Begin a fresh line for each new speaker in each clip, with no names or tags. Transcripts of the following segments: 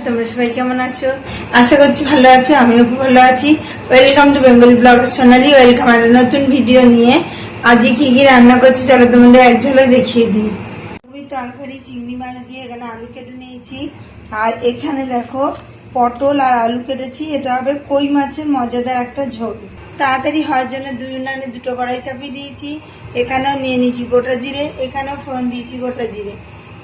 তোমরা সবাই কেমন আছো? আশা করছি ভালো আছো, আমিও খুব ভালো আছি। Welcome to Bengali blogger Sonali. Welcome আর নতুন ভিডিও নিয়ে। আজকে কি কি রান্না করছি চলো তোমাদের এক ঝলক দেখিয়ে দিই। খুবই তরকারি চিংড়ি মাছ দিয়ে এখানে আলু কেটে নিয়েছি, আর এখানে দেখো পটল আর আলু কেটেছি। এটা হবে কই মাছের মজাদার একটা ঝোল। তাড়াতাড়ি হওয়ার জন্য দুই উনানে দুটো কড়াই চাপিয়ে দিয়েছি। এখানেও নিয়ে নিয়েছি গোটা জিরে, এখানেও ফোড়ন দিয়েছি গোটা জিরে।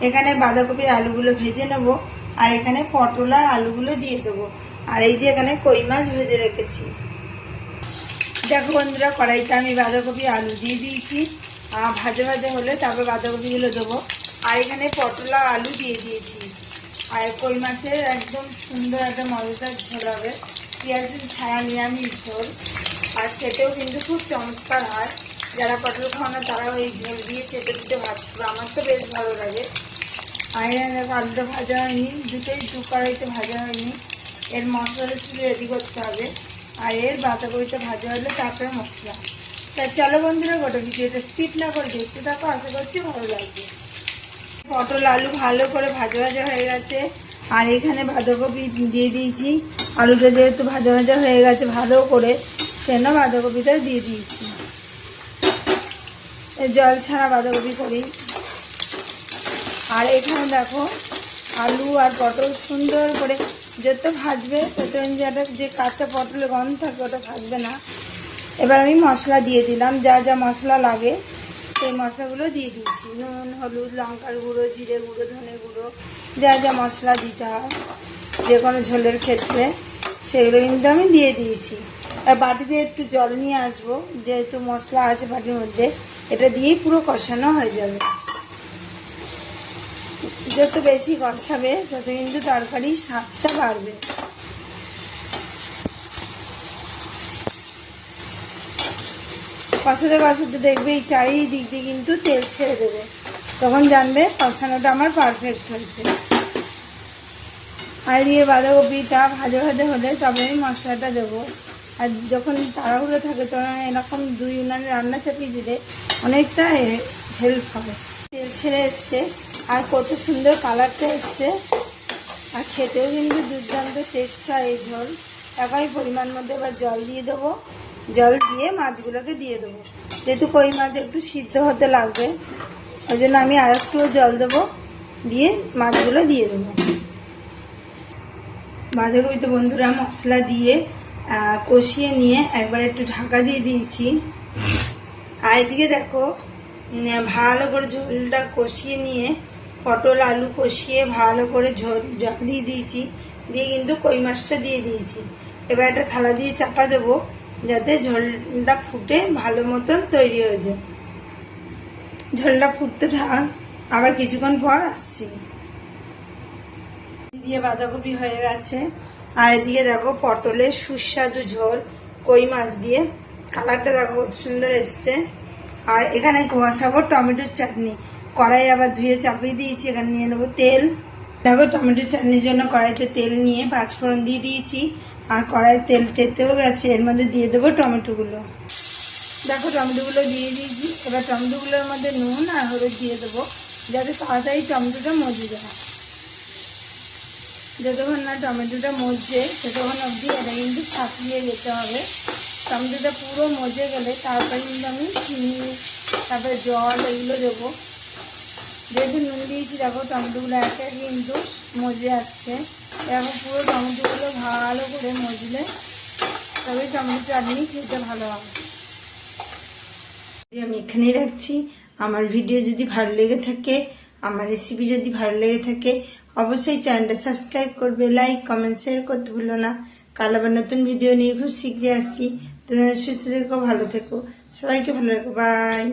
এখানে বাঁধাকপি আলুগুলো ভেজে নেবো, আর এখানে পটল আর আলুগুলো দিয়ে দেবো। আর এই যে এখানে কই মাছ ভেজে রেখেছি। দেখো বন্ধুরা, কড়াইতে আমি বাঁধাকপি আলু দিয়ে দিয়েছি, ভাজা ভাজা হলে তারপর বাঁধাকপিগুলো দেবো। আর এখানে পটল আর আলু দিয়ে দিয়েছি। আর কই মাছের একদম সুন্দর একটা মজাদার ঝোল হবে, পেঁয়াজ ছাড়া নিরামিষ ঝোল। আর খেতেও কিন্তু খুব চমৎকার হয়। যারা পটল খাও না তারাও এই ঝোল দিয়ে খেতে দিতে ভাত খাবে, আমার তো বেশ ভালো লাগে। আর দেখো আলুটা ভাজা হয়নি, দুটোই দু কড়াইতে ভাজা হয়নি। এর মশলাটা শুধু রেডি করতে হবে, আর এর বাঁধাকপিটা ভাজা হলে তারপরে মশলা। তাই চলো বন্ধুরা, গোটা ভিডিওটা স্কিপ না করে দেখতে থাকো, আশা করছি ভালো লাগবে। পটল আলু ভালো করে ভাজা ভাজা হয়ে গেছে, আর এখানে বাঁধাকপি দিয়ে দিয়েছি। আলুটা যেহেতু ভাজা ভাজা হয়ে গেছে ভালো করে, সেজন্য বাঁধাকপিটা দিয়ে দিয়েছি। জল ছাড়া বাঁধাকপি করি। আর এখানে দেখো আলু আর পটল সুন্দর করে যত ভাজবে তত যে কাঁচা পটলের গন্ধ থাকে ওটা থাকবে না। এবার আমি মশলা দিয়ে দিলাম, যা যা মশলা লাগে সেই মশলাগুলো দিয়ে দিয়েছি। নুন, হলুদ, লঙ্কার গুঁড়ো, জিরে গুঁড়ো, ধনে গুঁড়ো, যা যা মশলা দিতে হয় যে কোনো ঝোলের ক্ষেত্রে সেগুলো কিন্তু আমি দিয়ে দিয়েছি। আর বাটিতে একটু জল নিয়ে আসবো, যেহেতু মশলা আছে বাটির মধ্যে, এটা দিয়েই পুরো কষানো হয়ে যাবে। যত বেশি কষাবে তত কিন্তু তরকারির স্বাদটা বাড়বে। কষাতে কষাতে দেখবে এই চারিদিক দিয়ে কিন্তু তেল ছেড়ে দেবে, তখন জানবে কষানোটা আমার পারফেক্ট হয়েছে। আর দিয়ে বাঁধাকপিটা ভাজা ভাজা হলে তবে আমি মশলাটা দেবো। আর যখন তাড়াহুড়ো থাকে তখন এরকম দুই উনানে রান্না চাপিয়ে দিলে অনেকটা হেল্প হবে। তেল ছেড়ে এসছে, আর কত সুন্দর কালারটা এসছে, আর খেতেও কিন্তু দুর্দান্ত টেস্ট হয় এই ঝোল। একই পরিমাণ মধ্যে এবার জল দিয়ে দেবো, জল দিয়ে মাছগুলোকে দিয়ে দেবো। যেহেতু কই মাছ একটু সিদ্ধ হতে লাগবে, ওই জন্য আমি আর একটু জল দেবো, দিয়ে মাছগুলো দিয়ে দেবো। বাঁধাকপি তো বন্ধুরা মশলা দিয়ে কষিয়ে নিয়ে একবার একটু ঢাকা দিয়ে দিয়েছি। আর এদিকে দেখো ভালো করে ঝোলটা কষিয়ে নিয়ে পটল আলু কষিয়ে ভালো করে জল দিয়ে দিয়েছি, দিয়ে কিন্তু কই মাছটা দিয়ে দিয়েছি। এবার একটা থালা দিয়ে চাপা দেবো যাতে ঝোলটা ফুটে ভালো মতন তৈরি হয়ে যায়। ঝোলটা ফুটতে থাক, আবার কিছুক্ষণ পর আসছি। দিয়ে বাঁধাকপি হয়ে গেছে, আর এদিকে দেখো পটলের সুস্বাদু ঝোল কই মাছ দিয়ে। কালারটা দেখো কত সুন্দর এসছে। আর এখানে বসাবো টমেটোর চাটনি। কড়াই আবার ধুয়ে চাপিয়ে দিয়েছি, এখানে নিয়ে নেবো তেল। দেখো টমেটোর চাটনির জন্য কড়াইতে তেল নিয়ে পাঁচফোড়ন দিয়ে দিয়েছি, আর কড়াই তেল তেতেও গেছে। এর মধ্যে দিয়ে দেবো টমেটোগুলো। দেখো টমেটোগুলো দিয়ে দিয়েছি। এবার টমেটোগুলোর মধ্যে নুন আর হলুদ দিয়ে দেবো, যাতে তাড়াতাড়ি টমেটোটা মজে যায়। যতক্ষণ না টমেটোটা মজছে ততক্ষণ অবধি এটা কিন্তু ছাপিয়ে যেতে হবে। টমেটোটা পুরো মজে গেলে তারপরে কিন্তু আমি চিনি, তারপরে জল এগুলো দেবো। যেহেতু নুন দিয়েছি দেখো টমেটোগুলো একে কিন্তু মজে যাচ্ছে। এখন পুরো টমেটোগুলো ভালো করে মজলে তবে টমেটো চাটনি খেতে ভালো হবে। আমি এখানেই রাখছি। আমার ভিডিও যদি ভালো লেগে থাকে, আমার রেসিপি যদি ভালো লেগে থাকে, অবশ্যই চ্যানেলটা সাবস্ক্রাইব করবে, লাইক কমেন্ট শেয়ার করতে ভুলো না। কাল আবার নতুন ভিডিও নিয়ে খুব শীঘ্রই আসছি। তো সুস্থ থেকো, ভালো থেকো, সবাইকে ভালো রাখো, বাই।